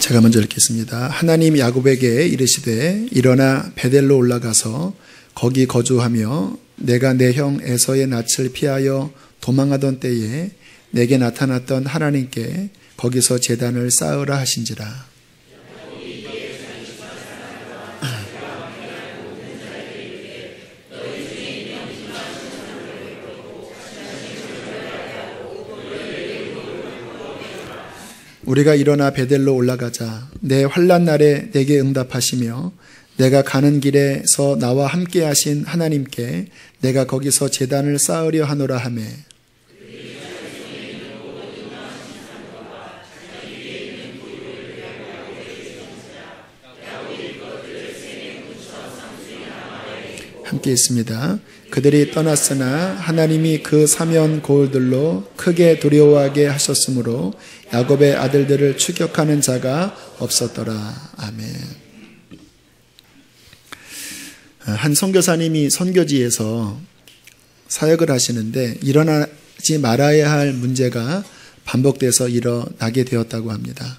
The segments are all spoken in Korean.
제가 먼저 읽겠습니다. 하나님 야곱에게 이르시되 일어나 베델로 올라가서 거기 거주하며 내가 내 형 에서의 낯을 피하여 도망하던 때에 내게 나타났던 하나님께 거기서 제단을 쌓으라 하신지라. 우리가 일어나 베델로 올라가자. 내 환난 날에 내게 응답하시며 내가 가는 길에서 나와 함께 하신 하나님께 내가 거기서 제단을 쌓으려 하노라 하매. 함께 있습니다. 그들이 떠났으나 하나님이 그 사면 고을들로 크게 두려워하게 하셨으므로 야곱의 아들들을 추격하는 자가 없었더라. 아멘. 한 선교사님이 선교지에서 사역을 하시는데 일어나지 말아야 할 문제가 반복돼서 일어나게 되었다고 합니다.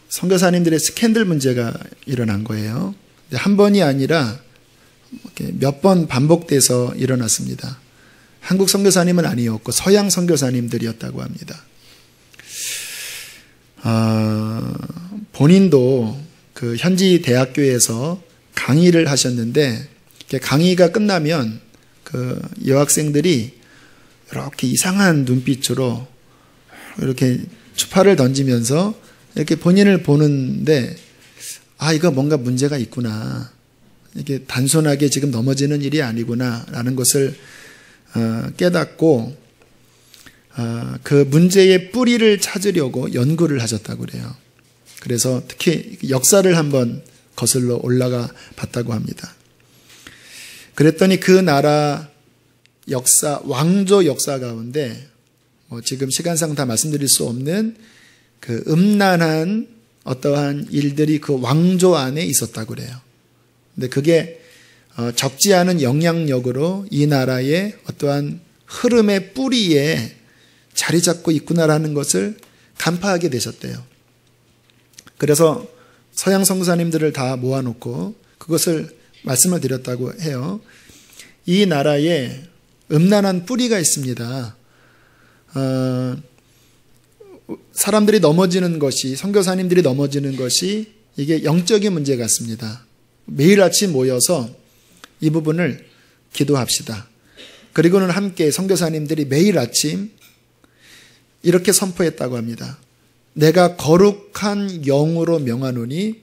선교사님들의 스캔들 문제가 일어난 거예요. 한 번이 아니라 몇 번 반복돼서 일어났습니다. 한국 선교사님은 아니었고 서양 선교사님들이었다고 합니다. 본인도 그 현지 대학교에서 강의를 하셨는데 강의가 끝나면 그 여학생들이 이렇게 이상한 눈빛으로 이렇게 주파를 던지면서 이렇게 본인을 보는데 이거 뭔가 문제가 있구나. 이게 단순하게 지금 넘어지는 일이 아니구나 라는 것을 깨닫고 그 문제의 뿌리를 찾으려고 연구를 하셨다고 그래요. 그래서 특히 역사를 한번 거슬러 올라가 봤다고 합니다. 그랬더니 그 나라 역사, 왕조 역사 가운데 지금 시간상 다 말씀드릴 수 없는 그 음란한 어떠한 일들이 그 왕조 안에 있었다고 그래요. 근데 그게 적지 않은 영향력으로 이 나라의 어떠한 흐름의 뿌리에 자리 잡고 있구나라는 것을 간파하게 되셨대요. 그래서 서양 선교사님들을 다 모아놓고 그것을 말씀을 드렸다고 해요. 이 나라에 음란한 뿌리가 있습니다. 사람들이 넘어지는 것이, 선교사님들이 넘어지는 것이 이게 영적인 문제 같습니다. 매일 아침 모여서 이 부분을 기도합시다. 그리고는 함께 선교사님들이 매일 아침 이렇게 선포했다고 합니다. 내가 거룩한 영으로 명하노니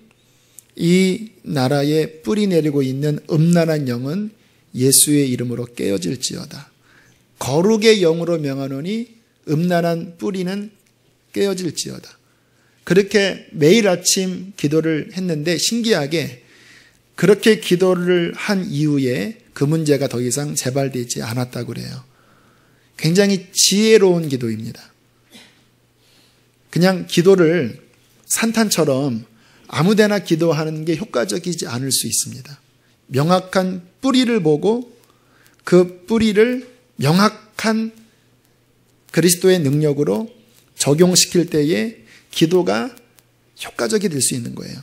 이 나라에 뿌리 내리고 있는 음란한 영은 예수의 이름으로 깨어질지어다. 거룩의 영으로 명하노니 음란한 뿌리는 깨어질지어다. 그렇게 매일 아침 기도를 했는데 신기하게 그렇게 기도를 한 이후에 그 문제가 더 이상 재발되지 않았다고 그래요. 굉장히 지혜로운 기도입니다. 그냥 기도를 산탄처럼 아무데나 기도하는 게 효과적이지 않을 수 있습니다. 명확한 뿌리를 보고 그 뿌리를 명확한 그리스도의 능력으로 적용시킬 때에 기도가 효과적이 될 수 있는 거예요.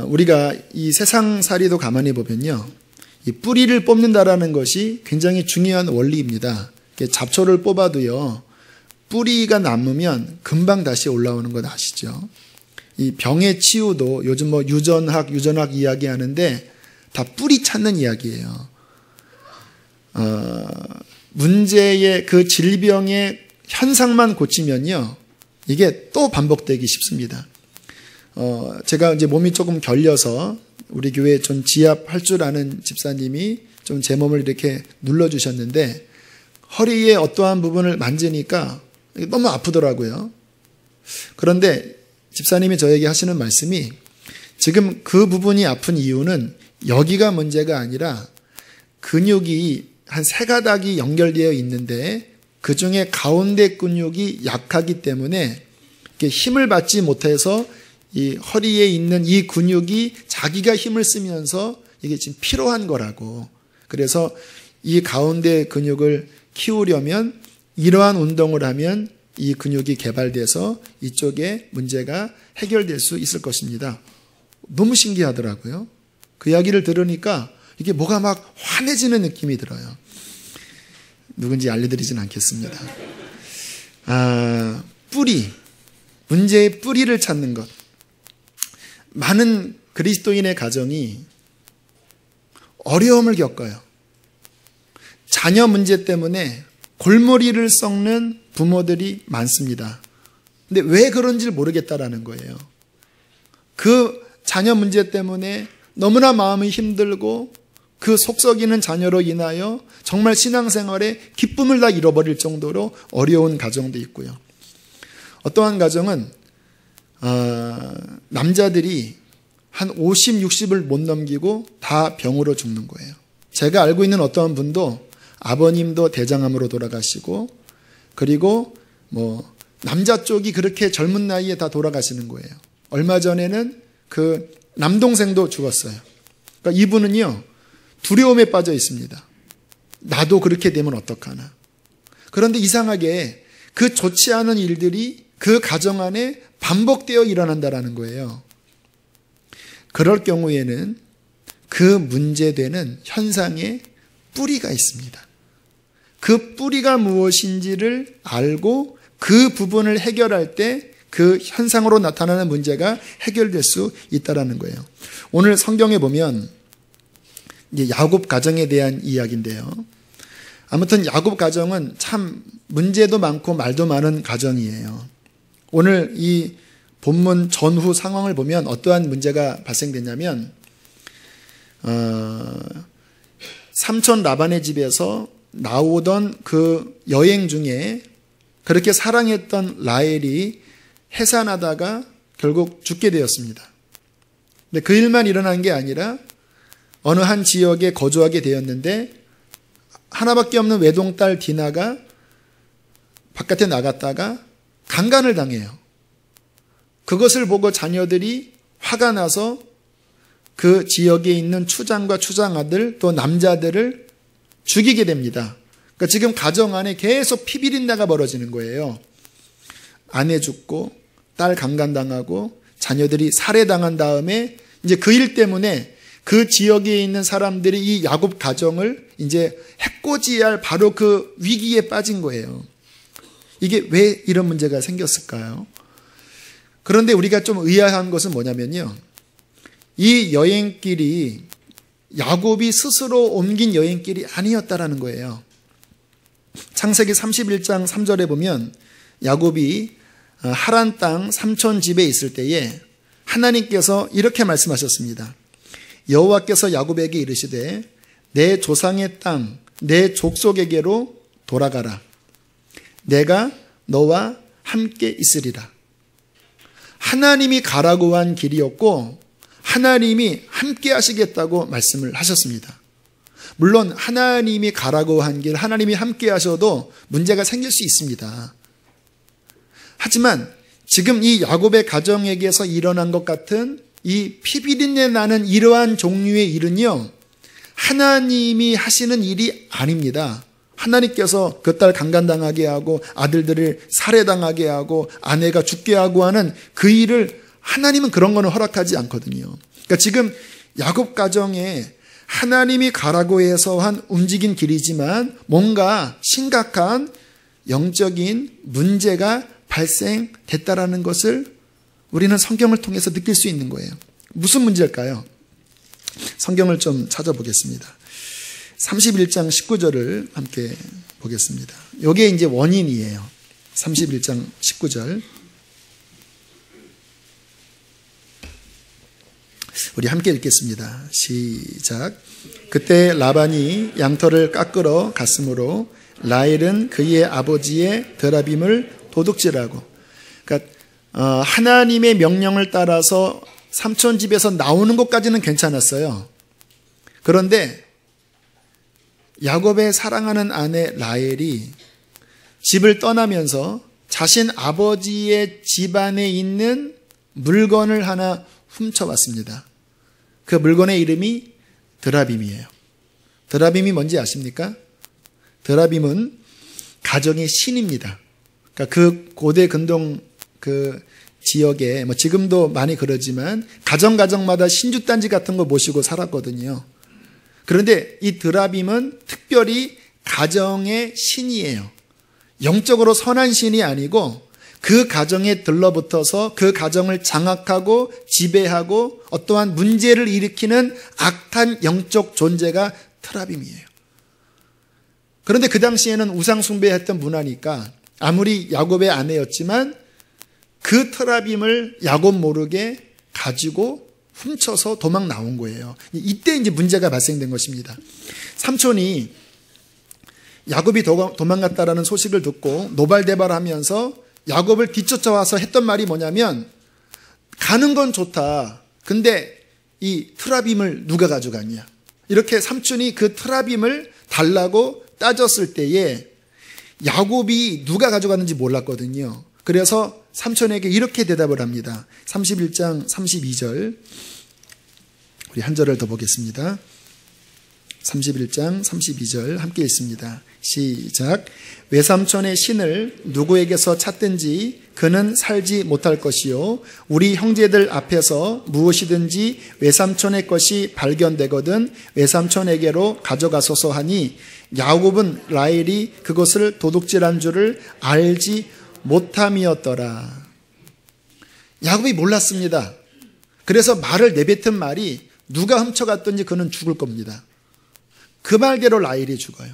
우리가 이 세상살이도 가만히 보면요, 이 뿌리를 뽑는다라는 것이 굉장히 중요한 원리입니다. 잡초를 뽑아도요, 뿌리가 남으면 금방 다시 올라오는 것 아시죠? 이 병의 치유도 요즘 유전학 이야기하는데 다 뿌리 찾는 이야기예요. 문제의 그 질병의 현상만 고치면요, 이게 또 반복되기 쉽습니다. 제가 이제 몸이 조금 결려서 우리 교회에 좀 지압할 줄 아는 집사님이 좀 제 몸을 이렇게 눌러주셨는데 허리의 어떠한 부분을 만지니까 너무 아프더라고요. 그런데 집사님이 저에게 하시는 말씀이 지금 그 부분이 아픈 이유는 여기가 문제가 아니라 근육이 한 3가닥이 연결되어 있는데 그 중에 가운데 근육이 약하기 때문에 힘을 받지 못해서 이 허리에 있는 이 근육이 자기가 힘을 쓰면서 이게 지금 피로한 거라고. 그래서 이 가운데 근육을 키우려면 이러한 운동을 하면 이 근육이 개발돼서 이쪽에 문제가 해결될 수 있을 것입니다. 너무 신기하더라고요. 그 이야기를 들으니까 이게 뭐가 막 환해지는 느낌이 들어요. 누군지 알려드리진 않겠습니다. 뿌리, 문제의 뿌리를 찾는 것. 많은 그리스도인의 가정이 어려움을 겪어요. 자녀 문제 때문에 골머리를 썩는 부모들이 많습니다. 근데 왜 그런지를 모르겠다라는 거예요. 그 자녀 문제 때문에 너무나 마음이 힘들고 그 속썩이는 자녀로 인하여 정말 신앙생활에 기쁨을 다 잃어버릴 정도로 어려운 가정도 있고요. 어떠한 가정은 남자들이 한 50, 60을 못 넘기고 다 병으로 죽는 거예요. 제가 알고 있는 어떠한 분도 아버님도 대장암으로 돌아가시고, 그리고 남자 쪽이 그렇게 젊은 나이에 다 돌아가시는 거예요. 얼마 전에는 그 남동생도 죽었어요. 그러니까 이분은요, 두려움에 빠져 있습니다. 나도 그렇게 되면 어떡하나. 그런데 이상하게 그 좋지 않은 일들이 그 가정 안에 반복되어 일어난다라는 거예요. 그럴 경우에는 그 문제되는 현상에 뿌리가 있습니다. 그 뿌리가 무엇인지를 알고 그 부분을 해결할 때 그 현상으로 나타나는 문제가 해결될 수 있다는 거예요. 오늘 성경에 보면 이제 야곱 가정에 대한 이야기인데요. 아무튼 야곱 가정은 참 문제도 많고 말도 많은 가정이에요. 오늘 이 본문 전후 상황을 보면 어떠한 문제가 발생됐냐면 삼촌 라반의 집에서 나오던 그 여행 중에 그렇게 사랑했던 라헬이 해산하다가 결국 죽게 되었습니다. 근데 그 일만 일어난 게 아니라 어느 한 지역에 거주하게 되었는데 하나밖에 없는 외동딸 디나가 바깥에 나갔다가 강간을 당해요. 그것을 보고 자녀들이 화가 나서 그 지역에 있는 추장과 추장아들 또 남자들을 죽이게 됩니다. 그러니까 지금 가정 안에 계속 피비린내가 벌어지는 거예요. 아내 죽고 딸 강간당하고 자녀들이 살해당한 다음에 이제 그 일 때문에 그 지역에 있는 사람들이 이 야곱 가정을 이제 해코지할 바로 그 위기에 빠진 거예요. 이게 왜 이런 문제가 생겼을까요? 그런데 우리가 좀 의아한 것은 뭐냐면요. 이 여행길이 야곱이 스스로 옮긴 여행길이 아니었다라는 거예요. 창세기 31장 3절에 보면 야곱이 하란 땅 삼촌 집에 있을 때에 하나님께서 이렇게 말씀하셨습니다. 여호와께서 야곱에게 이르시되 내 조상의 땅 내 족속에게로 돌아가라. 내가 너와 함께 있으리라. 하나님이 가라고 한 길이었고 하나님이 함께 하시겠다고 말씀을 하셨습니다. 물론 하나님이 가라고 한 길, 하나님이 함께 하셔도 문제가 생길 수 있습니다. 하지만 지금 이 야곱의 가정에게서 일어난 것 같은 이 피비린내 나는 이러한 종류의 일은요, 하나님이 하시는 일이 아닙니다. 하나님께서 그 딸 강간당하게 하고 아들들을 살해당하게 하고 아내가 죽게 하고 하는 그 일을 하나님은 그런 거는 허락하지 않거든요. 그러니까 지금 야곱 가정에 하나님이 가라고 해서 한 움직인 길이지만 뭔가 심각한 영적인 문제가 발생됐다라는 것을 우리는 성경을 통해서 느낄 수 있는 거예요. 무슨 문제일까요? 성경을 좀 찾아보겠습니다. 31장 19절을 함께 보겠습니다. 이게 이제 원인이에요. 31장 19절. 우리 함께 읽겠습니다. 시작. 그때 라반이 양털을 깎으러 갔으므로 라헬은 그의 아버지의 드라빔을 도둑질하고, 그러니까 하나님의 명령을 따라서 삼촌 집에서 나오는 것까지는 괜찮았어요. 그런데 야곱의 사랑하는 아내 라헬이 집을 떠나면서 자신 아버지의 집안에 있는 물건을 하나 훔쳐왔습니다. 그 물건의 이름이 드라빔이에요. 드라빔이 뭔지 아십니까? 드라빔은 가정의 신입니다. 그러니까 그러니까 그 고대 근동 그 지역에 뭐 지금도 많이 그러지만 가정마다 신주단지 같은 거 모시고 살았거든요. 그런데 이 드라빔은 특별히 가정의 신이에요. 영적으로 선한 신이 아니고 그 가정에 들러붙어서 그 가정을 장악하고 지배하고 어떠한 문제를 일으키는 악한 영적 존재가 트라빔이에요. 그런데 그 당시에는 우상 숭배했던 문화니까 아무리 야곱의 아내였지만 그 트라빔을 야곱 모르게 가지고 훔쳐서 도망 나온 거예요. 이때 이제 문제가 발생된 것입니다. 삼촌이 야곱이 도망갔다라는 소식을 듣고 노발대발하면서 야곱을 뒤쫓아와서 했던 말이 뭐냐면, 가는 건 좋다. 근데 이 트라빔을 누가 가져갔냐? 이렇게 삼촌이 그 트라빔을 달라고 따졌을 때에 야곱이 누가 가져갔는지 몰랐거든요. 그래서 삼촌에게 이렇게 대답을 합니다. 31장 32절 우리 한 절을 더 보겠습니다. 31장 32절 함께 읽습니다. 시작. 외삼촌의 신을 누구에게서 찾든지 그는 살지 못할 것이요 우리 형제들 앞에서 무엇이든지 외삼촌의 것이 발견되거든 외삼촌에게로 가져가소서 하니 야곱은 라헬이 그것을 도둑질한 줄을 알지 못함이었더라. 야곱이 몰랐습니다. 그래서 말을 내뱉은 말이 누가 훔쳐갔든지 그는 죽을 겁니다. 그 말대로 라헬이 죽어요.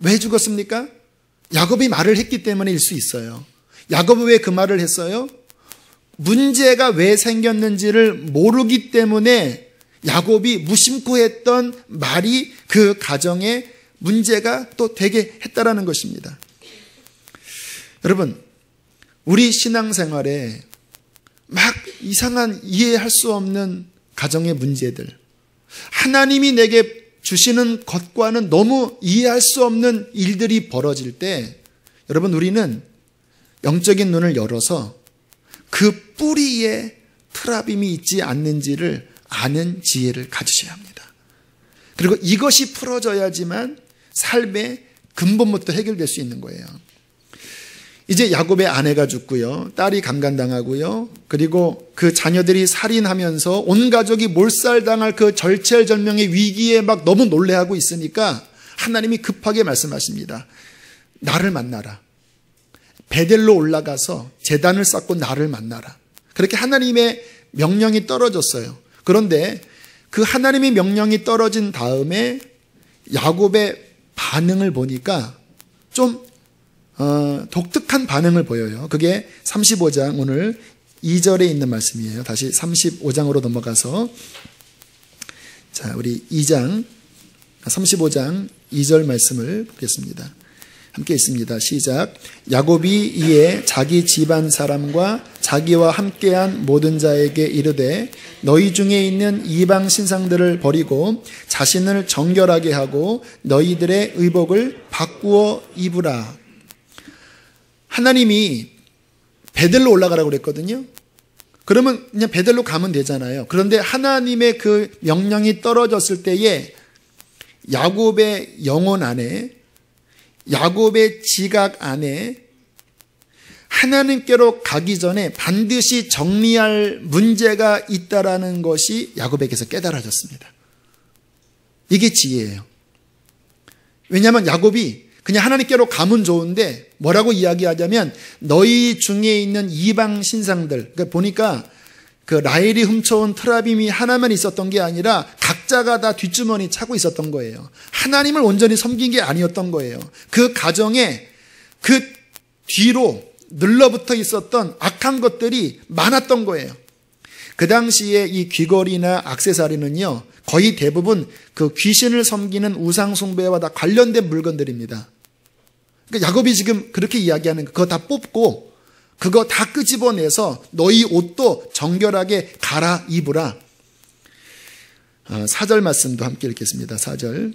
왜 죽었습니까? 야곱이 말을 했기 때문일 수 있어요. 야곱은 왜 그 말을 했어요? 문제가 왜 생겼는지를 모르기 때문에 야곱이 무심코 했던 말이 그 가정에 문제가 또 되게 했다라는 것입니다. 여러분, 우리 신앙생활에 막 이상한 이해할 수 없는 가정의 문제들, 하나님이 내게 주시는 것과는 너무 이해할 수 없는 일들이 벌어질 때 여러분, 우리는 영적인 눈을 열어서 그 뿌리에 트라빔이 있지 않는지를 아는 지혜를 가지셔야 합니다. 그리고 이것이 풀어져야지만 삶의 근본부터 해결될 수 있는 거예요. 이제 야곱의 아내가 죽고요, 딸이 강간당하고요, 그리고 그 자녀들이 살인하면서 온 가족이 몰살당할 그 절체절명의 위기에 막 너무 놀래하고 있으니까 하나님이 급하게 말씀하십니다. 나를 만나라. 베델로 올라가서 제단을 쌓고 나를 만나라. 그렇게 하나님의 명령이 떨어졌어요. 그런데 그 하나님의 명령이 떨어진 다음에 야곱의 반응을 보니까 좀 독특한 반응을 보여요. 그게 35장 오늘 2절에 있는 말씀이에요. 다시 35장으로 넘어가서 자, 우리 35장 2절 말씀을 보겠습니다. 함께 있습니다. 시작. 야곱이 이에 자기 집안 사람과 자기와 함께한 모든 자에게 이르되 너희 중에 있는 이방 신상들을 버리고 자신을 정결하게 하고 너희들의 의복을 바꾸어 입으라. 하나님이 베델로 올라가라고 그랬거든요. 그러면 그냥 베델로 가면 되잖아요. 그런데 하나님의 그 명령이 떨어졌을 때에 야곱의 영혼 안에, 야곱의 지각 안에 하나님께로 가기 전에 반드시 정리할 문제가 있다라는 것이 야곱에게서 깨달아졌습니다. 이게 지혜예요. 왜냐하면 야곱이 그냥 하나님께로 가면 좋은데 뭐라고 이야기하자면 너희 중에 있는 이방 신상들, 그러니까 보니까 그 라헬이 훔쳐온 트라빔이 하나만 있었던 게 아니라 각자가 다 뒷주머니 차고 있었던 거예요. 하나님을 온전히 섬긴 게 아니었던 거예요. 그 가정에 그 뒤로 늘러붙어 있었던 악한 것들이 많았던 거예요. 그 당시에 이 귀걸이나 액세서리는요, 거의 대부분 그 귀신을 섬기는 우상 숭배와 다 관련된 물건들입니다. 그러니까 야곱이 지금 그렇게 이야기하는 거, 그거 다 뽑고 그거 다 끄집어내서 너희 옷도 정결하게 갈아입으라. 4절 말씀도 함께 읽겠습니다. 4절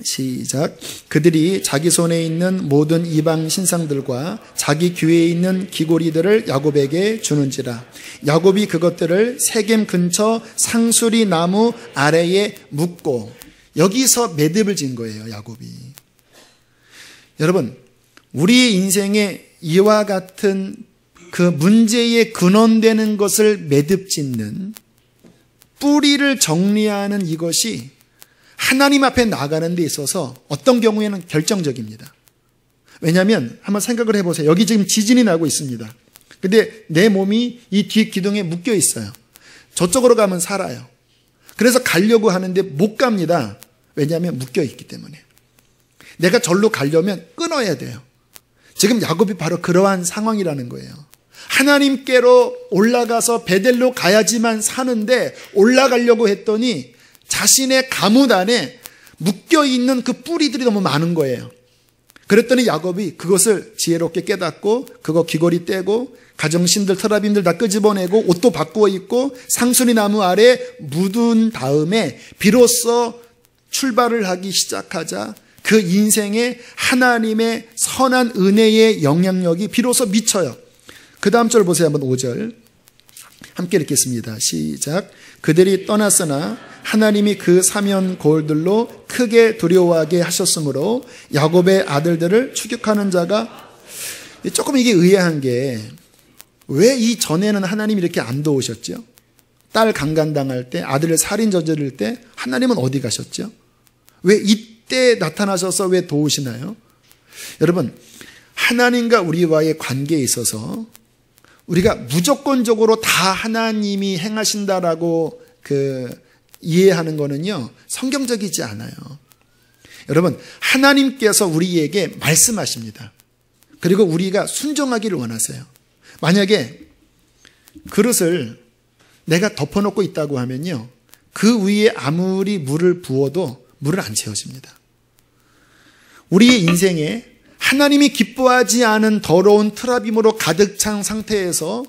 시작. 그들이 자기 손에 있는 모든 이방 신상들과 자기 귀에 있는 귀고리들을 야곱에게 주는지라. 야곱이 그것들을 세겜 근처 상수리 나무 아래에 묻고, 여기서 매듭을 진 거예요. 야곱이. 여러분, 우리의 인생에 이와 같은 그 문제에 근원되는 것을 매듭짓는 뿌리를 정리하는 이것이 하나님 앞에 나가는 데 있어서 어떤 경우에는 결정적입니다. 왜냐하면 한번 생각을 해보세요. 여기 지금 지진이 나고 있습니다. 근데 내 몸이 이 뒷 기둥에 묶여 있어요. 저쪽으로 가면 살아요. 그래서 가려고 하는데 못 갑니다. 왜냐하면 묶여 있기 때문에. 내가 절로 가려면 끊어야 돼요. 지금 야곱이 바로 그러한 상황이라는 거예요. 하나님께로 올라가서 베델로 가야지만 사는데 올라가려고 했더니 자신의 가문 안에 묶여있는 그 뿌리들이 너무 많은 거예요. 그랬더니 야곱이 그것을 지혜롭게 깨닫고 그거 귀걸이 떼고 가정신들 테라빔들 다 끄집어내고 옷도 바꾸어 입고 상수리 나무 아래 묻은 다음에 비로소 출발을 하기 시작하자 그 인생에 하나님의 선한 은혜의 영향력이 비로소 미쳐요. 그 다음 절 보세요. 한번 5절 함께 읽겠습니다. 시작. 그들이 떠났으나 하나님이 그 사면 고을들로 크게 두려워하게 하셨으므로 야곱의 아들들을 추격하는 자가 조금 이게 의아한 게 왜 이 전에는 하나님이 이렇게 안 도우셨죠? 딸 강간당할 때 아들을 살인 저지를 때 하나님은 어디 가셨죠? 왜 이때 나타나셔서 왜 도우시나요? 여러분 하나님과 우리와의 관계에 있어서 우리가 무조건적으로 다 하나님이 행하신다라고 이해하는 거는요 성경적이지 않아요. 여러분 하나님께서 우리에게 말씀하십니다. 그리고 우리가 순종하기를 원하세요. 만약에 그릇을 내가 덮어놓고 있다고 하면요 그 위에 아무리 물을 부어도 물은 안 채워집니다. 우리의 인생에 하나님이 기뻐하지 않은 더러운 트라빔으로 가득 찬 상태에서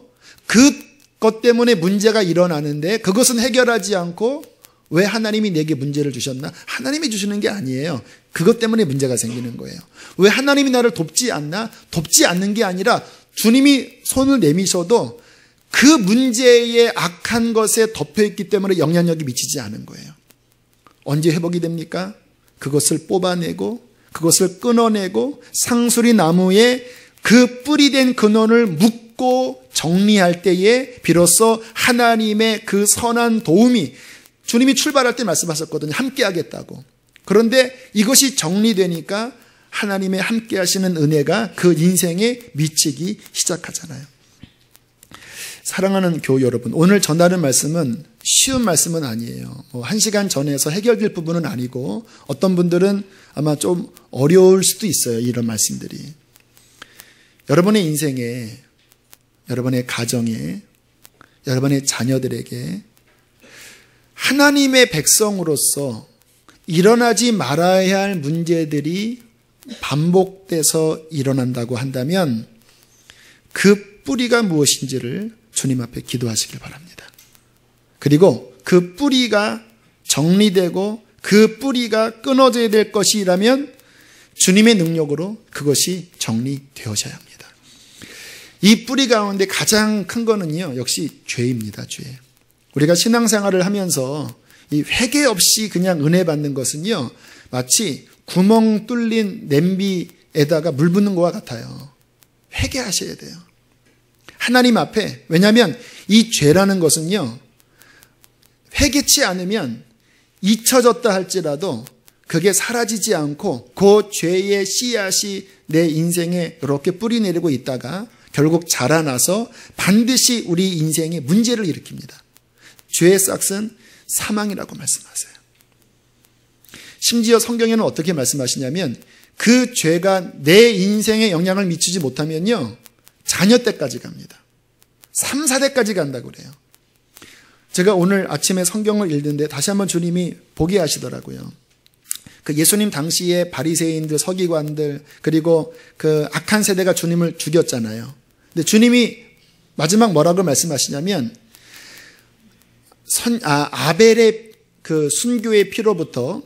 그것 때문에 문제가 일어나는데 그것은 해결하지 않고 왜 하나님이 내게 문제를 주셨나? 하나님이 주시는 게 아니에요. 그것 때문에 문제가 생기는 거예요. 왜 하나님이 나를 돕지 않나? 돕지 않는 게 아니라 주님이 손을 내미셔도 그 문제의 악한 것에 덮여있기 때문에 영향력이 미치지 않은 거예요. 언제 회복이 됩니까? 그것을 뽑아내고 그것을 끊어내고 상수리 나무에 그 뿌리된 근원을 묶고 정리할 때에 비로소 하나님의 그 선한 도움이 주님이 출발할 때 말씀하셨거든요. 함께 하겠다고. 그런데 이것이 정리되니까 하나님의 함께 하시는 은혜가 그 인생에 미치기 시작하잖아요. 사랑하는 교우 여러분, 오늘 전하는 말씀은 쉬운 말씀은 아니에요. 1시간 전에서 해결될 부분은 아니고 어떤 분들은 아마 좀 어려울 수도 있어요. 이런 말씀들이. 여러분의 인생에, 여러분의 가정에, 여러분의 자녀들에게 하나님의 백성으로서 일어나지 말아야 할 문제들이 반복돼서 일어난다고 한다면 그 뿌리가 무엇인지를 주님 앞에 기도하시길 바랍니다. 그리고 그 뿌리가 정리되고 그 뿌리가 끊어져야 될 것이라면 주님의 능력으로 그것이 정리되어져야 합니다. 이 뿌리 가운데 가장 큰 거는요, 역시 죄입니다. 죄. 우리가 신앙생활을 하면서 이 회개 없이 그냥 은혜 받는 것은요, 마치 구멍 뚫린 냄비에다가 물 붓는 것과 같아요. 회개하셔야 돼요. 하나님 앞에. 왜냐하면 이 죄라는 것은요, 회개치 않으면 잊혀졌다 할지라도 그게 사라지지 않고 그 죄의 씨앗이 내 인생에 이렇게 뿌리 내리고 있다가 결국 자라나서 반드시 우리 인생에 문제를 일으킵니다. 죄의 싹은 사망이라고 말씀하세요. 심지어 성경에는 어떻게 말씀하시냐면 그 죄가 내 인생에 영향을 미치지 못하면요, 자녀 때까지 갑니다. 3, 4대까지 간다고 그래요. 제가 오늘 아침에 성경을 읽는데 다시 한번 주님이 보게 하시더라고요. 그 예수님 당시에 바리새인들, 서기관들, 그리고 그 악한 세대가 주님을 죽였잖아요. 근데 주님이 마지막 뭐라고 말씀하시냐면 아벨의 그 순교의 피로부터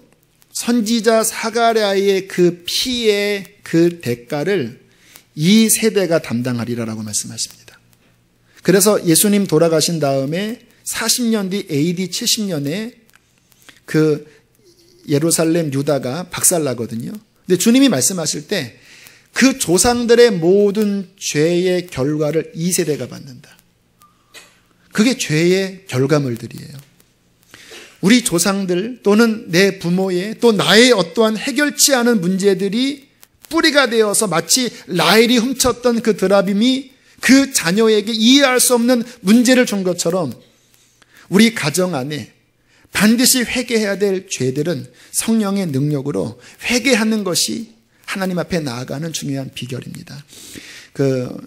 선지자 사가랴의 그 피의 그 대가를 이 세대가 담당하리라라고 말씀하십니다. 그래서 예수님 돌아가신 다음에 40년 뒤 AD 70년에 그 예루살렘 유다가 박살나거든요. 근데 주님이 말씀하실 때 그 조상들의 모든 죄의 결과를 2세대가 받는다. 그게 죄의 결과물들이에요. 우리 조상들 또는 내 부모의 또 나의 어떠한 해결치 않은 문제들이 뿌리가 되어서 마치 라헬이 훔쳤던 그 드라빔이 그 자녀에게 이해할 수 없는 문제를 준 것처럼 우리 가정 안에 반드시 회개해야 될 죄들은 성령의 능력으로 회개하는 것이 하나님 앞에 나아가는 중요한 비결입니다.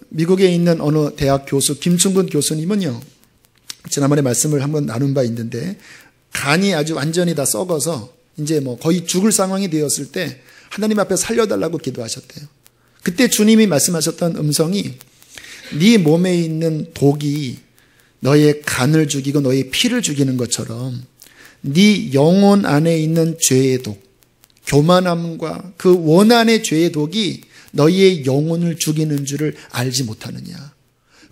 미국에 있는 어느 대학 교수 김충근 교수님은요, 지난번에 말씀을 한번 나눈 바 있는데 간이 아주 완전히 다 썩어서 이제 거의 죽을 상황이 되었을 때 하나님 앞에 살려달라고 기도하셨대요. 그때 주님이 말씀하셨던 음성이 네 몸에 있는 독이 너의 간을 죽이고 너의 피를 죽이는 것처럼 네 영혼 안에 있는 죄의 독, 교만함과 그 원한의 죄의 독이 너희의 영혼을 죽이는 줄을 알지 못하느냐.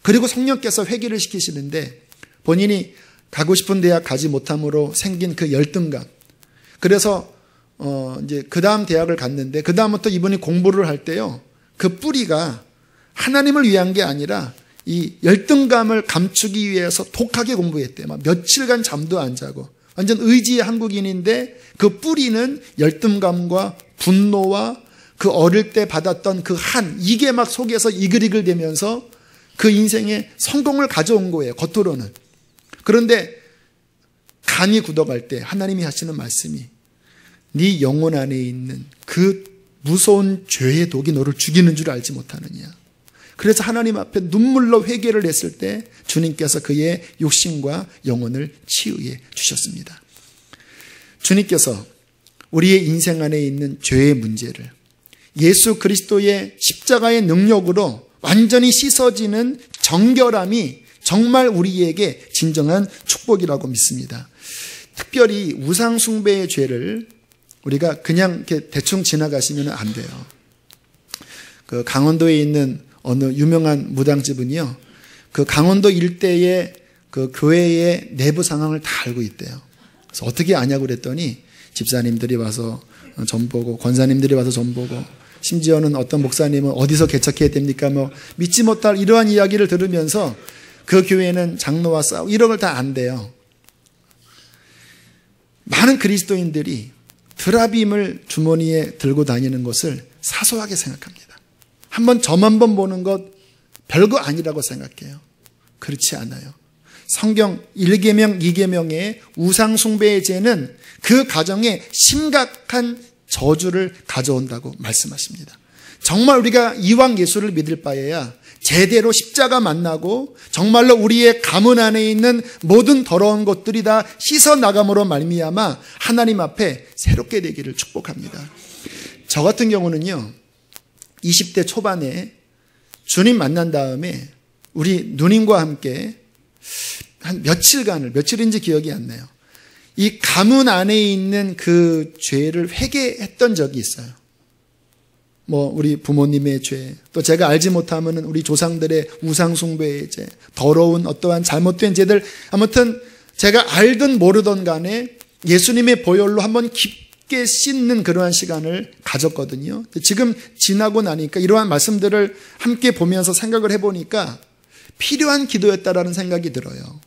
그리고 성령께서 회개를 시키시는데 본인이 가고 싶은 대학 가지 못함으로 생긴 그 열등감. 그래서 이제 그 다음 대학을 갔는데 그 다음부터 이분이 공부를 할 때요, 그 뿌리가 하나님을 위한 게 아니라 이 열등감을 감추기 위해서 독하게 공부했대요. 막 며칠간 잠도 안 자고 완전 의지의 한국인인데 그 뿌리는 열등감과 분노와 그 어릴 때 받았던 그 이게 막 속에서 이글이글대면서 그 인생에 성공을 가져온 거예요, 겉으로는. 그런데 간이 굳어갈 때 하나님이 하시는 말씀이 네 영혼 안에 있는 그 무서운 죄의 독이 너를 죽이는 줄 알지 못하느냐. 그래서 하나님 앞에 눈물로 회개를 했을 때 주님께서 그의 육신과 영혼을 치유해 주셨습니다. 주님께서 우리의 인생 안에 있는 죄의 문제를 예수 그리스도의 십자가의 능력으로 완전히 씻어지는 정결함이 정말 우리에게 진정한 축복이라고 믿습니다. 특별히 우상 숭배의 죄를 우리가 그냥 이렇게 대충 지나가시면 안 돼요. 그 강원도에 있는 어느 유명한 무당집은요, 그 강원도 일대의 그 교회의 내부 상황을 다 알고 있대요. 그래서 어떻게 아냐고 그랬더니 집사님들이 와서 점 보고 권사님들이 와서 점 보고 심지어는 어떤 목사님은 어디서 개척해야 됩니까? 믿지 못할 이러한 이야기를 들으면서 그 교회는 장로와 싸우고 이런 걸 다 안대요. 많은 그리스도인들이 드라빔을 주머니에 들고 다니는 것을 사소하게 생각합니다. 점 한 번 보는 것 별거 아니라고 생각해요. 그렇지 않아요. 성경 1계명, 2계명의 우상 숭배의 죄는 그 가정에 심각한 저주를 가져온다고 말씀하십니다. 정말 우리가 이왕 예수를 믿을 바에야 제대로 십자가 만나고 정말로 우리의 가문 안에 있는 모든 더러운 것들이 다 씻어나감으로 말미암아 하나님 앞에 새롭게 되기를 축복합니다. 저 같은 경우는요, 20대 초반에 주님 만난 다음에 우리 누님과 함께 한 며칠인지 기억이 안 나요. 이 가문 안에 있는 그 죄를 회개했던 적이 있어요. 우리 부모님의 죄, 또 제가 알지 못하면 우리 조상들의 우상숭배의 죄, 더러운 어떠한 잘못된 죄들, 아무튼 제가 알든 모르던 간에 예수님의 보혈로 한번 깊게 씻는 그러한 시간을 가졌거든요. 지금 지나고 나니까 이러한 말씀들을 함께 보면서 생각을 해보니까 필요한 기도였다라는 생각이 들어요.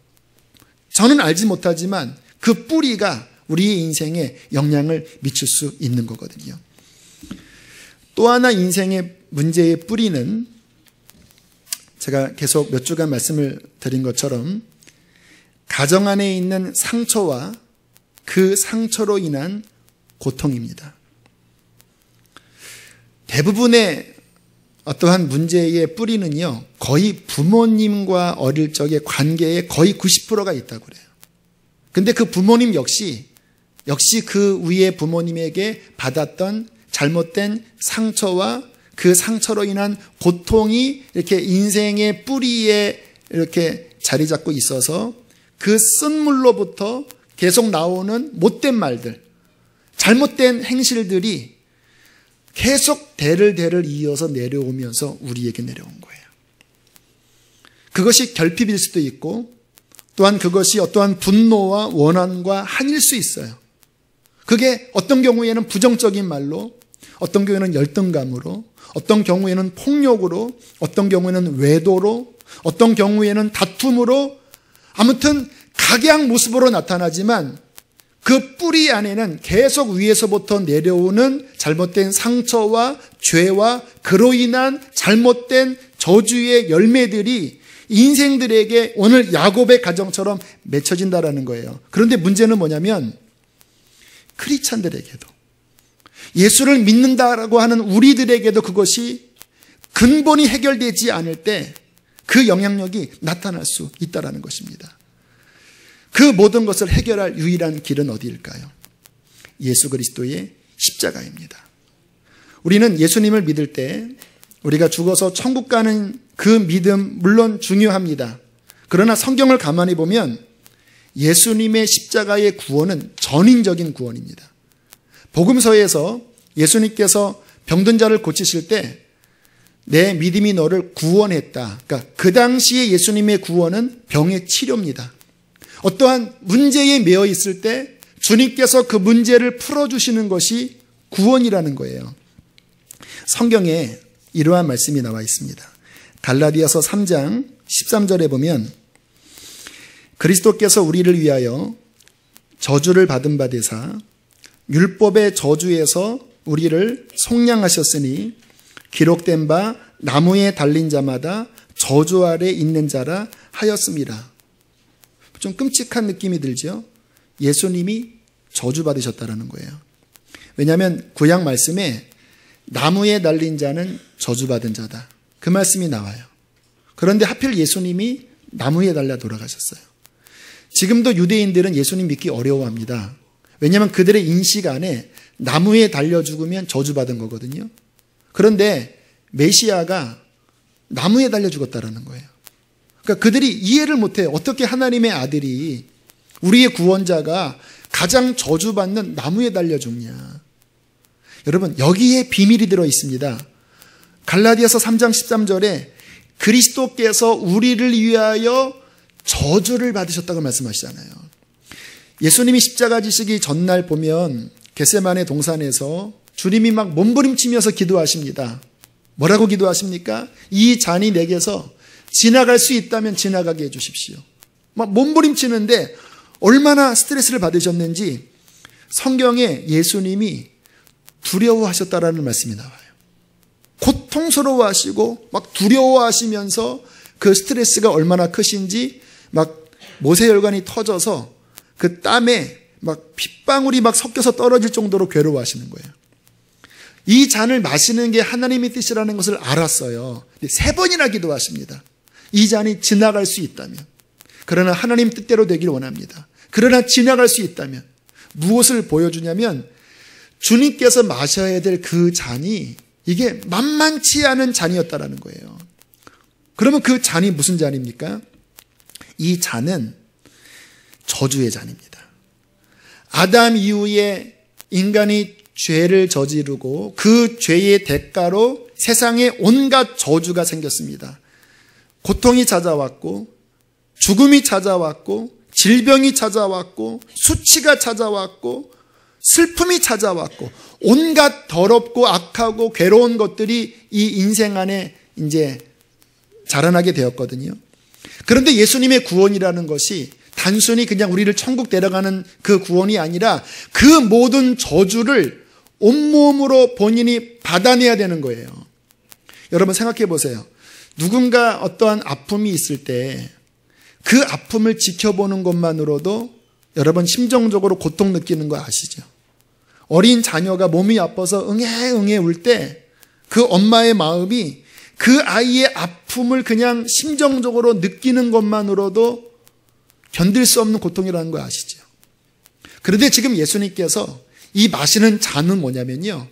저는 알지 못하지만 그 뿌리가 우리의 인생에 영향을 미칠 수 있는 거거든요. 또 하나 인생의 문제의 뿌리는 제가 계속 몇 주간 말씀을 드린 것처럼 가정 안에 있는 상처와 그 상처로 인한 고통입니다. 대부분의 어떠한 문제의 뿌리는요, 거의 부모님과 어릴 적의 관계에 거의 90%가 있다고 그래요. 근데 그 부모님 역시 그 위에 부모님에게 받았던 잘못된 상처와 그 상처로 인한 고통이 이렇게 인생의 뿌리에 이렇게 자리 잡고 있어서 그 쓴물로부터 계속 나오는 못된 말들, 잘못된 행실들이 계속 대를 이어서 내려오면서 우리에게 내려온 거예요. 그것이 결핍일 수도 있고 또한 그것이 어떠한 분노와 원한과 한일 수 있어요. 그게 어떤 경우에는 부정적인 말로 어떤 경우에는 열등감으로, 어떤 경우에는 폭력으로, 어떤 경우에는 외도로, 어떤 경우에는 다툼으로, 아무튼 각양 모습으로 나타나지만 그 뿌리 안에는 계속 위에서부터 내려오는 잘못된 상처와 죄와 그로 인한 잘못된 저주의 열매들이 인생들에게 오늘 야곱의 가정처럼 맺혀진다라는 거예요. 그런데 문제는 뭐냐면 크리스찬들에게도, 예수를 믿는다라고 하는 우리들에게도 그것이 근본이 해결되지 않을 때 그 영향력이 나타날 수 있다라는 것입니다. 그 모든 것을 해결할 유일한 길은 어디일까요? 예수 그리스도의 십자가입니다. 우리는 예수님을 믿을 때 우리가 죽어서 천국 가는 그 믿음 물론 중요합니다. 그러나 성경을 가만히 보면 예수님의 십자가의 구원은 전인적인 구원입니다. 복음서에서 예수님께서 병든 자를 고치실 때 내 믿음이 너를 구원했다. 그러니까 그 당시에 예수님의 구원은 병의 치료입니다. 어떠한 문제에 매여 있을 때 주님께서 그 문제를 풀어주시는 것이 구원이라는 거예요. 성경에 이러한 말씀이 나와 있습니다. 갈라디아서 3장 13절에 보면 그리스도께서 우리를 위하여 저주를 받은 바 되사 율법의 저주에서 우리를 속량하셨으니 기록된 바 나무에 달린 자마다 저주 아래 있는 자라 하였습니다. 좀 끔찍한 느낌이 들죠? 예수님이 저주받으셨다는 거예요. 왜냐하면 구약 말씀에 나무에 달린 자는 저주받은 자다, 그 말씀이 나와요. 그런데 하필 예수님이 나무에 달려 돌아가셨어요. 지금도 유대인들은 예수님 믿기 어려워합니다. 왜냐하면 그들의 인식 안에 나무에 달려 죽으면 저주받은 거거든요. 그런데 메시아가 나무에 달려 죽었다라는 거예요. 그러니까 그들이 이해를 못해요. 어떻게 하나님의 아들이, 우리의 구원자가 가장 저주받는 나무에 달려 죽냐. 여러분, 여기에 비밀이 들어 있습니다. 갈라디아서 3장 13절에 그리스도께서 우리를 위하여 저주를 받으셨다고 말씀하시잖아요. 예수님이 십자가 지시기 전날 보면 겟세마네 동산에서 주님이 막 몸부림치면서 기도하십니다. 뭐라고 기도하십니까? 이 잔이 내게서 지나갈 수 있다면 지나가게 해주십시오. 막 몸부림치는데 얼마나 스트레스를 받으셨는지 성경에 예수님이 두려워하셨다라는 말씀이 나와요. 고통스러워하시고 막 두려워하시면서 그 스트레스가 얼마나 크신지 막 모세혈관이 터져서 그 땀에 막 핏방울이 막 섞여서 떨어질 정도로 괴로워하시는 거예요. 이 잔을 마시는 게 하나님의 뜻이라는 것을 알았어요. 3번이나 기도하십니다. 이 잔이 지나갈 수 있다면, 그러나 하나님 뜻대로 되길 원합니다. 그러나 지나갈 수 있다면 무엇을 보여주냐면 주님께서 마셔야 될 그 잔이 이게 만만치 않은 잔이었다라는 거예요. 그러면 그 잔이 무슨 잔입니까? 이 잔은 저주의 잔입니다. 아담 이후에 인간이 죄를 저지르고 그 죄의 대가로 세상에 온갖 저주가 생겼습니다. 고통이 찾아왔고, 죽음이 찾아왔고, 질병이 찾아왔고, 수치가 찾아왔고, 슬픔이 찾아왔고, 온갖 더럽고 악하고 괴로운 것들이 이 인생 안에 이제 자라나게 되었거든요. 그런데 예수님의 구원이라는 것이 단순히 그냥 우리를 천국 데려가는 그 구원이 아니라 그 모든 저주를 온몸으로 본인이 받아내야 되는 거예요. 여러분 생각해 보세요. 누군가 어떠한 아픔이 있을 때 그 아픔을 지켜보는 것만으로도 여러분 심정적으로 고통 느끼는 거 아시죠? 어린 자녀가 몸이 아파서 응애 울 때 그 엄마의 마음이 그 아이의 아픔을 그냥 심정적으로 느끼는 것만으로도 견딜 수 없는 고통이라는 거 아시죠? 그런데 지금 예수님께서 이 마시는 잔은 뭐냐면요,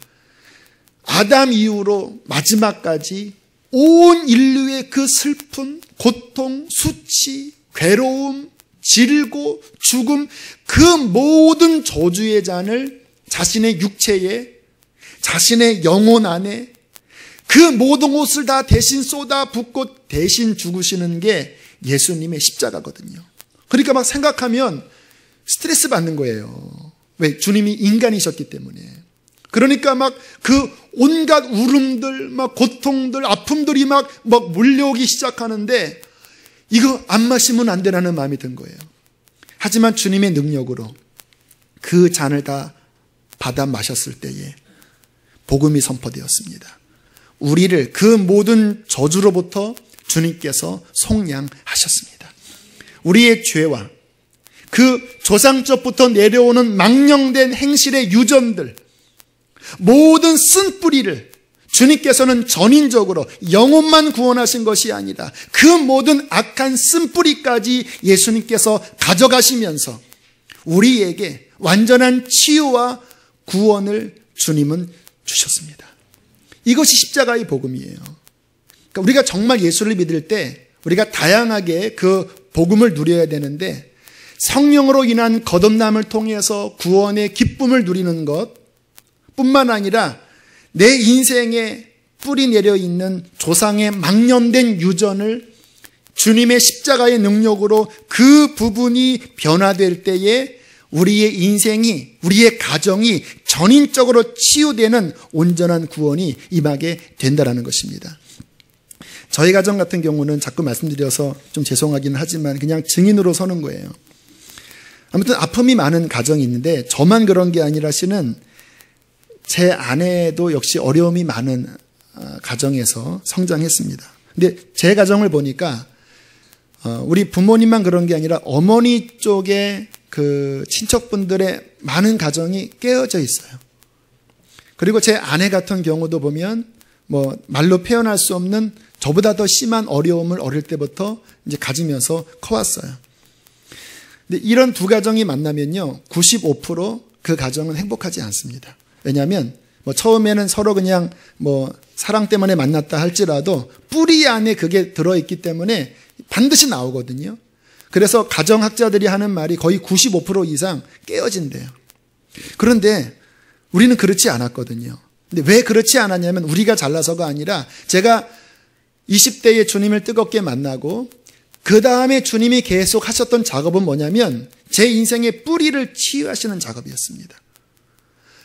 아담 이후로 마지막까지 온 인류의 그 슬픔, 고통, 수치, 괴로움, 질고, 죽음, 그 모든 저주의 잔을 자신의 육체에, 자신의 영혼 안에 그 모든 것을 다 대신 쏟아 붓고 대신 죽으시는 게 예수님의 십자가거든요. 그러니까 막 생각하면 스트레스 받는 거예요. 왜? 주님이 인간이셨기 때문에. 그러니까 막 그 온갖 울음들, 막 고통들, 아픔들이 막 몰려오기 시작하는데 이거 안 마시면 안 되라는 마음이 든 거예요. 하지만 주님의 능력으로 그 잔을 다 받아 마셨을 때에 복음이 선포되었습니다. 우리를 그 모든 저주로부터 주님께서 속량하셨습니다. 우리의 죄와 그 조상적부터 내려오는 망령된 행실의 유전들, 모든 쓴뿌리를 주님께서는 전인적으로 영혼만 구원하신 것이 아니라 그 모든 악한 쓴뿌리까지 예수님께서 가져가시면서 우리에게 완전한 치유와 구원을 주님은 주셨습니다. 이것이 십자가의 복음이에요. 그러니까 우리가 정말 예수를 믿을 때 우리가 다양하게 그 복음을 누려야 되는데 성령으로 인한 거듭남을 통해서 구원의 기쁨을 누리는 것 뿐만 아니라 내 인생에 뿌리 내려 있는 조상의 망령된 유전을 주님의 십자가의 능력으로 그 부분이 변화될 때에 우리의 인생이, 우리의 가정이 전인적으로 치유되는 온전한 구원이 임하게 된다는 것입니다. 저희 가정 같은 경우는 자꾸 말씀드려서 좀 죄송하기는 하지만 그냥 증인으로 서는 거예요. 아무튼 아픔이 많은 가정이 있는데 저만 그런 게 아니라 실은 제 아내도 역시 어려움이 많은 가정에서 성장했습니다. 근데 제 가정을 보니까 우리 부모님만 그런 게 아니라 어머니 쪽에 그 친척분들의 많은 가정이 깨어져 있어요. 그리고 제 아내 같은 경우도 보면 뭐 말로 표현할 수 없는 저보다 더 심한 어려움을 어릴 때부터 이제 가지면서 커왔어요. 근데 이런 두 가정이 만나면요, 95% 그 가정은 행복하지 않습니다. 왜냐하면 뭐 처음에는 서로 그냥 뭐 사랑 때문에 만났다 할지라도 뿌리 안에 그게 들어있기 때문에 반드시 나오거든요. 그래서 가정학자들이 하는 말이 거의 95% 이상 깨어진대요. 그런데 우리는 그렇지 않았거든요. 근데 왜 그렇지 않았냐면 우리가 잘나서가 아니라 제가 20대에 주님을 뜨겁게 만나고 그 다음에 주님이 계속 하셨던 작업은 뭐냐면 제 인생의 뿌리를 치유하시는 작업이었습니다.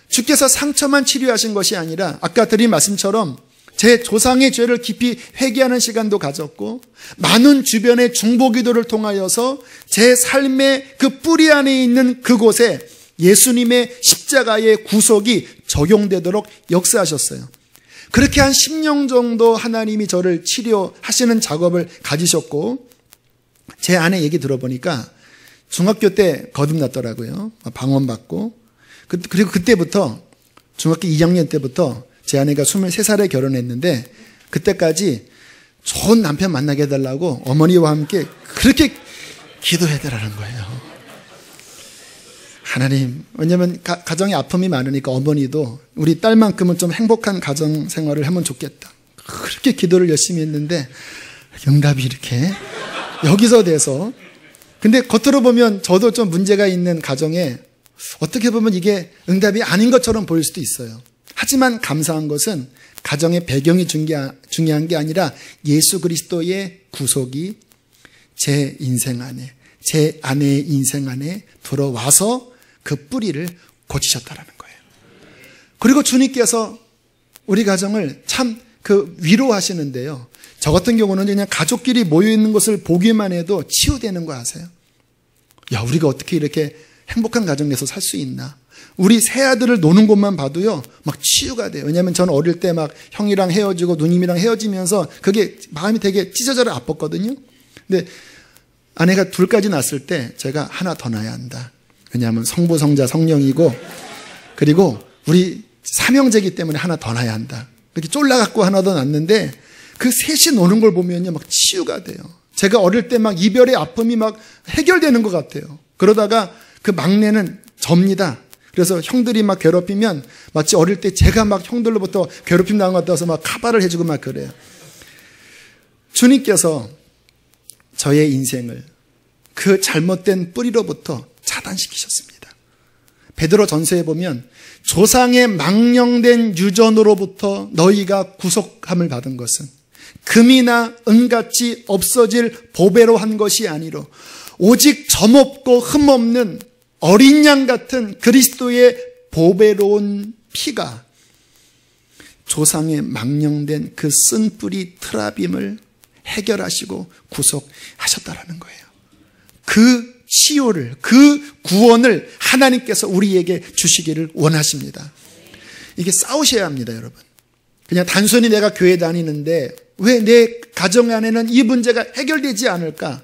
주께서 상처만 치료하신 것이 아니라 아까 드린 말씀처럼 제 조상의 죄를 깊이 회개하는 시간도 가졌고 많은 주변의 중보기도를 통하여서 제 삶의 그 뿌리 안에 있는 그곳에 예수님의 십자가의 구속이 적용되도록 역사하셨어요. 그렇게 한 10년 정도 하나님이 저를 치료하시는 작업을 가지셨고 제 아내 얘기 들어보니까 중학교 때 거듭났더라고요. 방언받고. 그리고 그때부터 중학교 2학년 때부터 제 아내가 23살에 결혼했는데 그때까지 좋은 남편 만나게 해달라고 어머니와 함께 그렇게 기도해달라는 거예요. 하나님, 왜냐면 가정에 아픔이 많으니까 어머니도 우리 딸만큼은 좀 행복한 가정 생활을 하면 좋겠다. 그렇게 기도를 열심히 했는데 응답이 이렇게 여기서 돼서, 근데 겉으로 보면 저도 좀 문제가 있는 가정에 어떻게 보면 이게 응답이 아닌 것처럼 보일 수도 있어요. 하지만 감사한 것은 가정의 배경이 중요한 게 아니라 예수 그리스도의 구속이 제 인생 안에, 제 아내의 인생 안에 들어와서 그 뿌리를 고치셨다라는 거예요. 그리고 주님께서 우리 가정을 참 위로하시는데요. 저 같은 경우는 그냥 가족끼리 모여있는 것을 보기만 해도 치유되는 거 아세요? 야, 우리가 어떻게 이렇게 행복한 가정에서 살 수 있나? 우리 새 아들을 노는 곳만 봐도요, 막 치유가 돼요. 왜냐하면 저는 어릴 때 막 형이랑 헤어지고 누님이랑 헤어지면서 그게 마음이 되게 찢어져라 아팠거든요. 근데 아내가 둘까지 낳았을 때 제가 하나 더 낳아야 한다. 왜냐하면 성부, 성자, 성령이고, 그리고 우리 삼형제이기 때문에 하나 더 낳아야 한다. 이렇게 쫄라갖고 하나 더 낳았는데 그 셋이 노는 걸 보면요, 막 치유가 돼요. 제가 어릴 때 막 이별의 아픔이 막 해결되는 것 같아요. 그러다가 그 막내는 접니다. 그래서 형들이 막 괴롭히면 마치 어릴 때 제가 막 형들로부터 괴롭힘 당한 것 같아서 막 카바를 해주고 막 그래요. 주님께서 저의 인생을 그 잘못된 뿌리로부터 차단시키셨습니다. 베드로 전서에 보면 조상의 망령된 유전으로부터 너희가 구속함을 받은 것은 금이나 은같이 없어질 보배로 한 것이 아니로 오직 점없고 흠없는 어린 양 같은 그리스도의 보배로운 피가 조상의 망령된 그 쓴뿌리 트라빔을 해결하시고 구속하셨다라는 거예요. 그 치유를, 그 구원을 하나님께서 우리에게 주시기를 원하십니다. 이게 싸우셔야 합니다, 여러분. 그냥 단순히 내가 교회 다니는데 왜 내 가정 안에는 이 문제가 해결되지 않을까?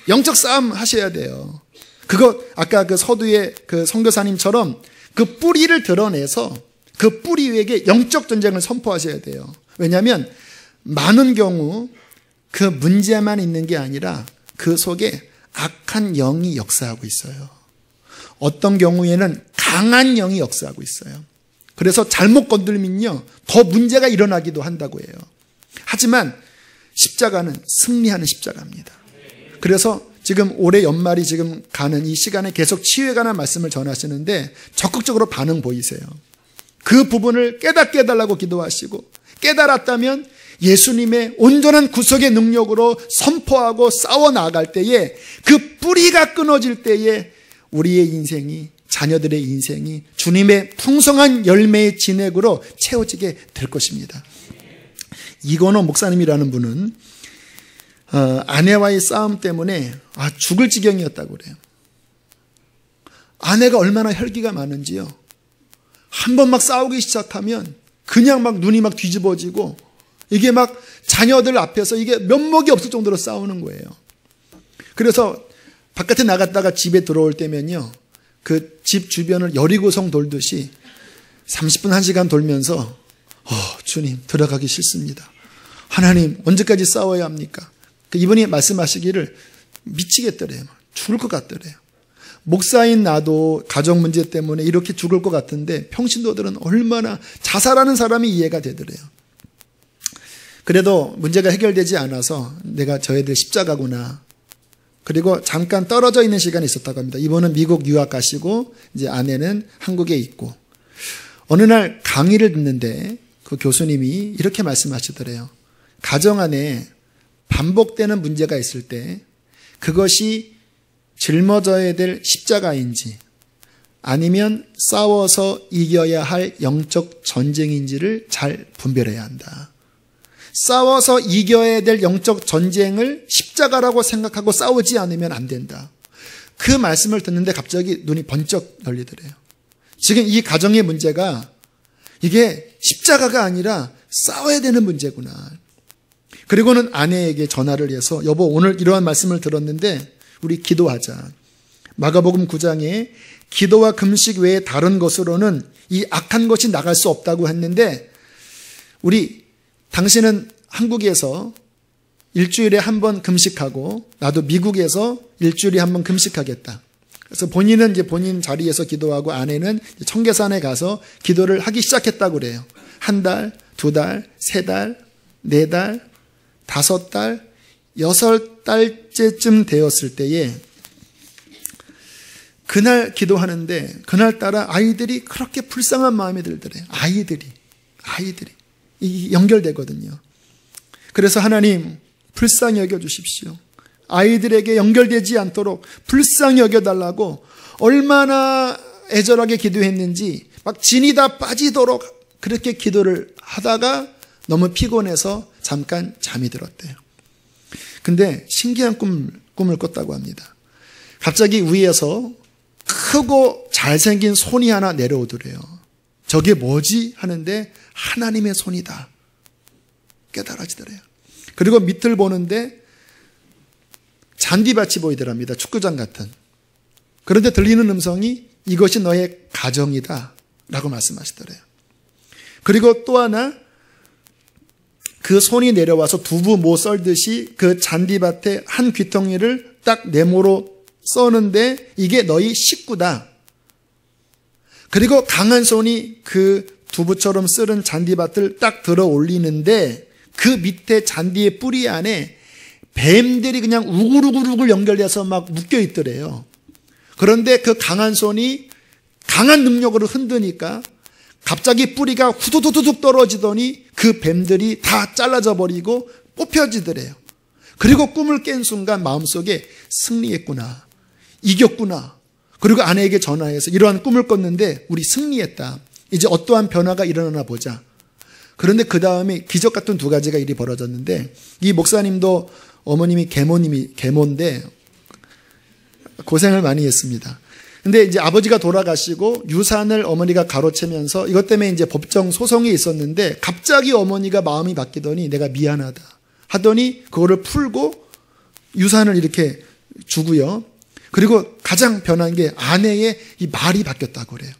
영적 싸움 하셔야 돼요. 그거 아까 그 서두의 그 선교사님처럼 그 뿌리를 드러내서 그 뿌리 위에게 영적 전쟁을 선포하셔야 돼요. 왜냐하면 많은 경우 그 문제만 있는 게 아니라 그 속에 악한 영이 역사하고 있어요. 어떤 경우에는 강한 영이 역사하고 있어요. 그래서 잘못 건들면요 더 문제가 일어나기도 한다고 해요. 하지만 십자가는 승리하는 십자가입니다. 그래서 지금 올해 연말이 지금 가는 이 시간에 계속 치유에 관한 말씀을 전하시는데 적극적으로 반응 보이세요. 그 부분을 깨닫게 해달라고 기도하시고, 깨달았다면 예수님의 온전한 구속의 능력으로 선포하고 싸워 나아갈 때에 그 뿌리가 끊어질 때에 우리의 인생이, 자녀들의 인생이 주님의 풍성한 열매의 진액으로 채워지게 될 것입니다. 이건호 목사님이라는 분은 아내와의 싸움 때문에 죽을 지경이었다고 그래요. 아내가 얼마나 혈기가 많은지요. 한 번 막 싸우기 시작하면 그냥 막 눈이 막 뒤집어지고 이게 막 자녀들 앞에서 이게 면목이 없을 정도로 싸우는 거예요. 그래서 바깥에 나갔다가 집에 들어올 때면요, 그 집 주변을 여리고성 돌듯이 30분 1시간 돌면서 주님 들어가기 싫습니다. 하나님 언제까지 싸워야 합니까? 이분이 말씀하시기를 미치겠더래요. 죽을 것 같더래요. 목사인 나도 가정 문제 때문에 이렇게 죽을 것 같은데 평신도들은 얼마나 자살하는 사람이 이해가 되더래요. 그래도 문제가 해결되지 않아서 내가 저 애들 십자가구나. 그리고 잠깐 떨어져 있는 시간이 있었다고 합니다. 이분은 미국 유학 가시고 이제 아내는 한국에 있고, 어느 날 강의를 듣는데 그 교수님이 이렇게 말씀하시더래요. 가정 안에 반복되는 문제가 있을 때 그것이 짊어져야 될 십자가인지 아니면 싸워서 이겨야 할 영적 전쟁인지를 잘 분별해야 한다. 싸워서 이겨야 될 영적 전쟁을 십자가라고 생각하고 싸우지 않으면 안 된다. 그 말씀을 듣는데 갑자기 눈이 번쩍 열리더래요. 지금 이 가정의 문제가 이게 십자가가 아니라 싸워야 되는 문제구나. 그리고는 아내에게 전화를 해서 여보 오늘 이러한 말씀을 들었는데 우리 기도하자. 마가복음 9장에 기도와 금식 외에 다른 것으로는 이 악한 것이 나갈 수 없다고 했는데 우리 당신은 한국에서 일주일에 한 번 금식하고 나도 미국에서 일주일에 한 번 금식하겠다. 그래서 본인은 이제 본인 자리에서 기도하고 아내는 청계산에 가서 기도를 하기 시작했다고 그래요. 1달, 2달, 3달, 4달, 5달, 6달째쯤 되었을 때에 그날 기도하는데 그날따라 아이들이 그렇게 불쌍한 마음이 들더래요. 아이들이 이 연결되거든요. 그래서 하나님 불쌍히 여겨주십시오. 아이들에게 연결되지 않도록 불쌍히 여겨달라고 얼마나 애절하게 기도했는지 막 진이 다 빠지도록 그렇게 기도를 하다가 너무 피곤해서 잠깐 잠이 들었대요. 근데 신기한 꿈을 꿨다고 합니다. 갑자기 위에서 크고 잘생긴 손이 하나 내려오더래요. 저게 뭐지? 하는데 하나님의 손이다. 깨달아지더래요. 그리고 밑을 보는데 잔디밭이 보이더랍니다. 축구장 같은. 그런데 들리는 음성이 이것이 너의 가정이다 라고 말씀하시더래요. 그리고 또 하나 그 손이 내려와서 두부 모 썰듯이 그 잔디밭에 한 귀퉁이를 딱 네모로 써는데 이게 너희 식구다. 그리고 강한 손이 그 두부처럼 쓸은 잔디밭을 딱 들어 올리는데 그 밑에 잔디의 뿌리 안에 뱀들이 그냥 우글우글 연결돼서 막 묶여 있더래요. 그런데 그 강한 손이 강한 능력으로 흔드니까 갑자기 뿌리가 후두두둑 떨어지더니 그 뱀들이 다 잘라져 버리고 뽑혀지더래요. 그리고 꿈을 깬 순간 마음속에 승리했구나. 이겼구나. 그리고 아내에게 전화해서 이러한 꿈을 꿨는데 우리 승리했다. 이제 어떠한 변화가 일어나나 보자. 그런데 그 다음에 기적 같은 두 가지가 일이 벌어졌는데, 이 목사님도 어머님이 계모인데 고생을 많이 했습니다. 근데 이제 아버지가 돌아가시고 유산을 어머니가 가로채면서 이것 때문에 이제 법정 소송이 있었는데, 갑자기 어머니가 마음이 바뀌더니 내가 미안하다 하더니 그거를 풀고 유산을 이렇게 주고요. 그리고 가장 변한 게 아내의 이 말이 바뀌었다고 그래요.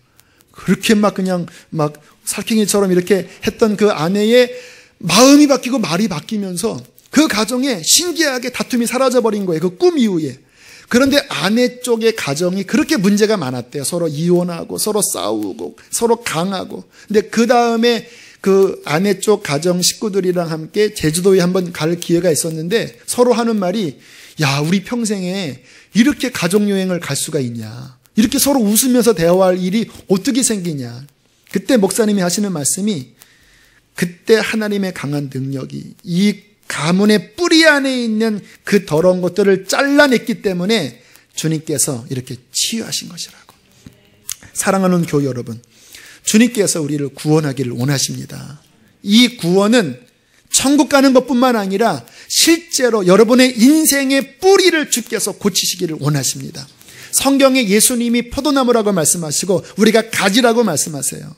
그렇게 막 그냥 막 살쾡이처럼 이렇게 했던 그 아내의 마음이 바뀌고 말이 바뀌면서 그 가정에 신기하게 다툼이 사라져버린 거예요. 그 꿈 이후에. 그런데 아내 쪽의 가정이 그렇게 문제가 많았대요. 서로 이혼하고 서로 싸우고 서로 강하고. 근데 그 다음에 그 아내 쪽 가정 식구들이랑 함께 제주도에 한번 갈 기회가 있었는데 서로 하는 말이, 야, 우리 평생에 이렇게 가족여행을 갈 수가 있냐, 이렇게 서로 웃으면서 대화할 일이 어떻게 생기냐. 그때 목사님이 하시는 말씀이, 그때 하나님의 강한 능력이 이 가문의 뿌리 안에 있는 그 더러운 것들을 잘라냈기 때문에 주님께서 이렇게 치유하신 것이라고. 사랑하는 교회 여러분, 주님께서 우리를 구원하기를 원하십니다. 이 구원은 천국 가는 것뿐만 아니라 실제로 여러분의 인생의 뿌리를 주께서 고치시기를 원하십니다. 성경에 예수님이 포도나무라고 말씀하시고 우리가 가지라고 말씀하세요.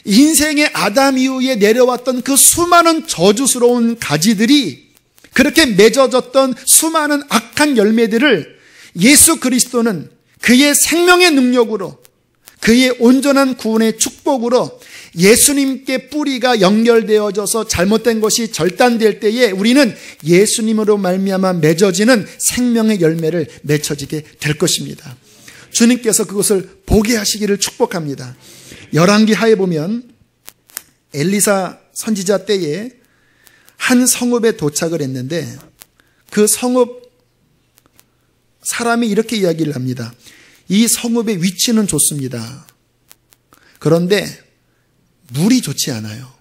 인생의 아담 이후에 내려왔던 그 수많은 저주스러운 가지들이, 그렇게 맺어졌던 수많은 악한 열매들을 예수 그리스도는 그의 생명의 능력으로, 그의 온전한 구원의 축복으로 예수님께 뿌리가 연결되어져서 잘못된 것이 절단될 때에 우리는 예수님으로 말미암아 맺어지는 생명의 열매를 맺어지게 될 것입니다. 주님께서 그것을 보게 하시기를 축복합니다. 열왕기하에 보면 엘리사 선지자 때에 한 성읍에 도착을 했는데, 그 성읍 사람이 이렇게 이야기를 합니다. 이 성읍의 위치는 좋습니다. 그런데 물이 좋지 않아요.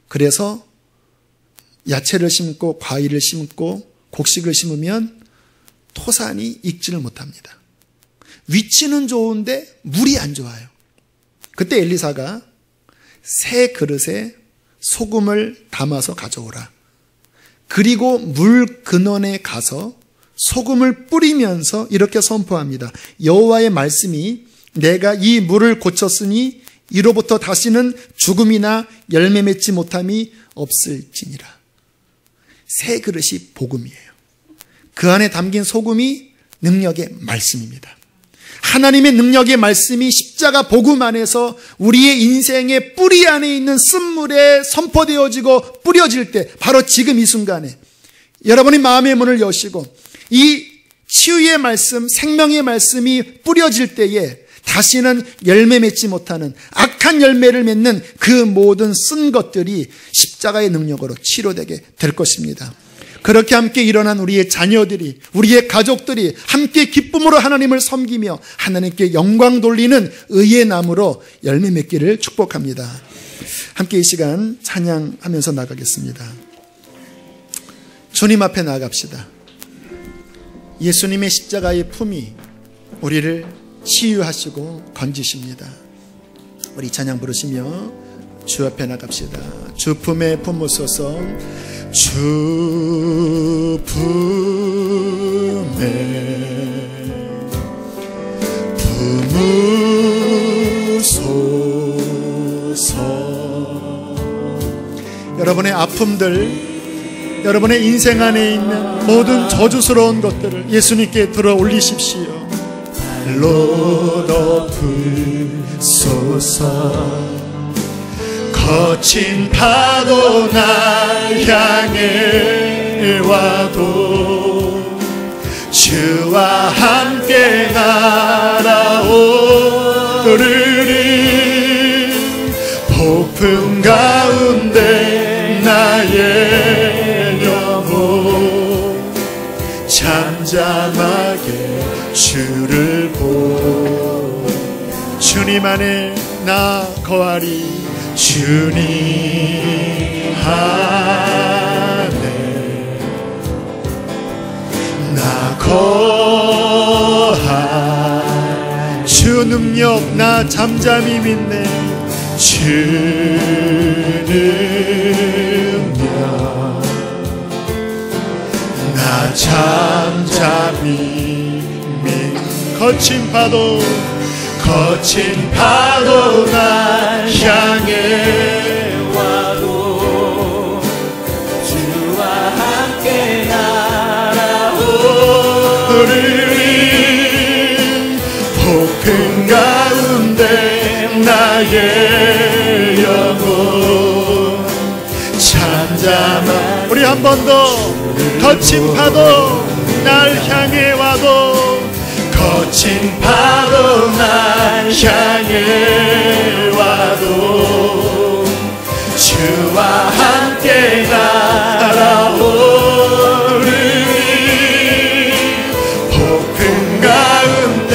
그래서 야채를 심고 과일을 심고 곡식을 심으면 토산이 익지를 못합니다. 위치는 좋은데 물이 안 좋아요. 그때 엘리사가 새 그릇에 소금을 담아서 가져오라. 그리고 물 근원에 가서 소금을 뿌리면서 이렇게 선포합니다. 여호와의 말씀이 내가 이 물을 고쳤으니 이로부터 다시는 죽음이나 열매 맺지 못함이 없을지니라. 새 그릇이 복음이에요. 그 안에 담긴 소금이 능력의 말씀입니다. 하나님의 능력의 말씀이 십자가 복음 안에서 우리의 인생의 뿌리 안에 있는 쓴물에 선포되어지고 뿌려질 때, 바로 지금 이 순간에 여러분이 마음의 문을 여시고 이 치유의 말씀, 생명의 말씀이 뿌려질 때에 다시는 열매 맺지 못하는 악한 열매를 맺는 그 모든 쓴 것들이 십자가의 능력으로 치료되게 될 것입니다. 그렇게 함께 일어난 우리의 자녀들이, 우리의 가족들이 함께 기쁨으로 하나님을 섬기며 하나님께 영광 돌리는 의의 나무로 열매 맺기를 축복합니다. 함께 이 시간 찬양하면서 나가겠습니다. 주님 앞에 나아갑시다. 예수님의 십자가의 품이 우리를 치유하시고 건지십니다. 우리 찬양 부르시며 주 앞에 나갑시다. 주 품에 품으소서. 주 품에 품으소서. 여러분의 아픔들, 여러분의 인생 안에 있는 모든 저주스러운 것들을 예수님께 들어 올리십시오. 발로 덮으소서. 거친 파도 날 향해 와도 주와 함께 날아오르리. 폭풍 가운데 나의 영혼 잠잠하게 주를 보. 주님 안에 나 거하리. 주님 안에 나 거하. 주 능력 능력 나 잠잠히 믿네. 주 능력 나 잠잠히 믿네. 거친 파도 날 향해 와도 주와 함께 날아오르리. 폭풍 가운데 나의 영혼 잠잠한. 우리 한 번 더. 거친 파도 날 향해 와도, 거친 파도 날 향해 와도 주와 함께 날아오르리. 폭풍 가운데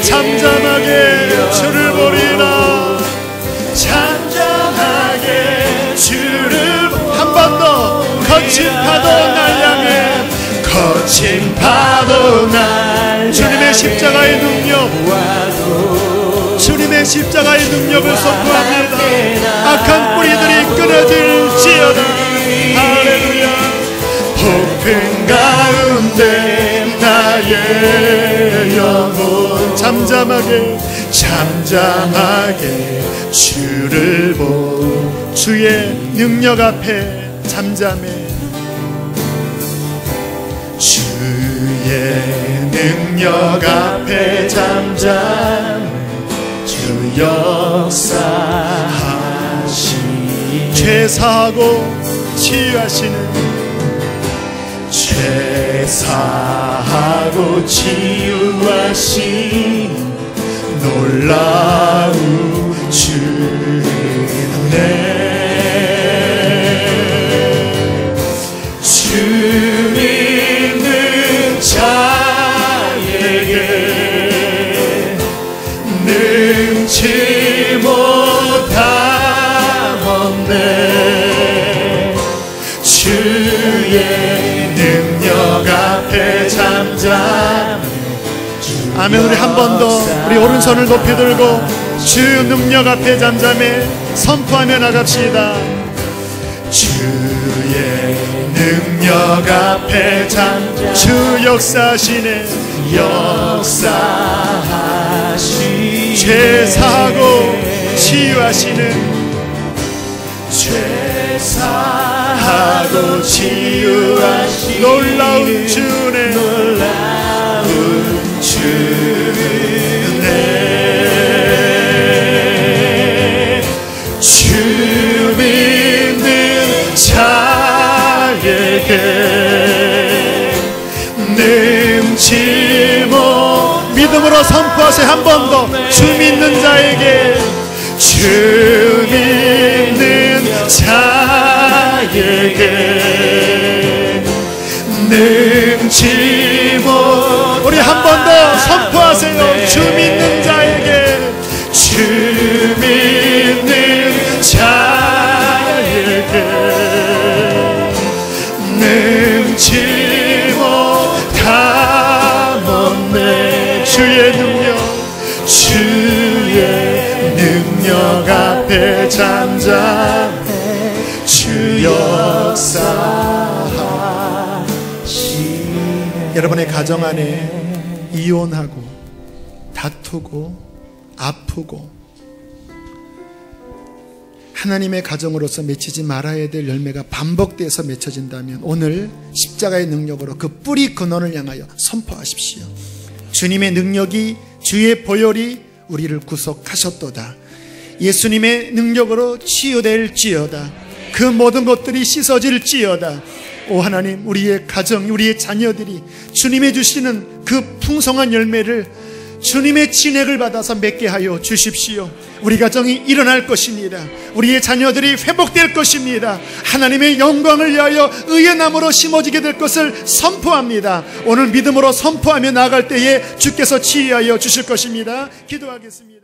잠잠하게 주를 보리라. 잠잠하게 주를. 한 번 더. 거친 파도 날 향해, 거친 파도 날. 주님의 십자가의 능력, 주님의 십자가의 능력을 선포합니다. 악한 뿌리들이 끊어질지어다. 할렐루야. 폭풍 가운데 나의 영혼 잠잠하게 주를 보. 주의 능력 앞에 잠잠해. 주의 능력 앞에 잠잠해. 주 역사하시네. 죄사하고 치유하시는, 죄사하고 치유하신 놀라운 주네. 주 믿는 자에게 능치 못함 없네. 주의 능력 앞에 잠잠해. 아멘. 우리 한 번 더 우리 오른손을 높이 들고 주 능력 앞에 잠잠해 선포하며 나갑시다. 주의 능력 앞에 잠잠해. 주 역사하시네. 역사하시네. 죄사하고 치유하시는, 죄사하고 치유하시는 놀라운 주네. 놀라운 주네. 주 믿는 자에게 능치 못. 믿음으로 선포하세요. 한 번 더. 주 믿는 자에게, 주 믿는 자에게 능치 못. 우리 한 번 더 선포하세요. 주 믿는 자에게, 주 믿는 자에게 능치 못함 없네. 주의 능력, 주의 능력 앞에 잠잠해. 주 역사하시네. 여러분의 가정 안에 이혼하고 다투고 아프고 하나님의 가정으로서 맺히지 말아야 될 열매가 반복돼서 맺혀진다면 오늘 십자가의 능력으로 그 뿌리 근원을 향하여 선포하십시오. 주님의 능력이, 주의 보혈이 우리를 구속하셨도다. 예수님의 능력으로 치유될지어다. 그 모든 것들이 씻어질지어다. 오 하나님, 우리의 가정, 우리의 자녀들이 주님의 주시는 그 풍성한 열매를, 주님의 진액을 받아서 맺게 하여 주십시오. 우리 가정이 일어날 것입니다. 우리의 자녀들이 회복될 것입니다. 하나님의 영광을 위하여 의의 나무로 심어지게 될 것을 선포합니다. 오늘 믿음으로 선포하며 나아갈 때에 주께서 치유하여 주실 것입니다. 기도하겠습니다.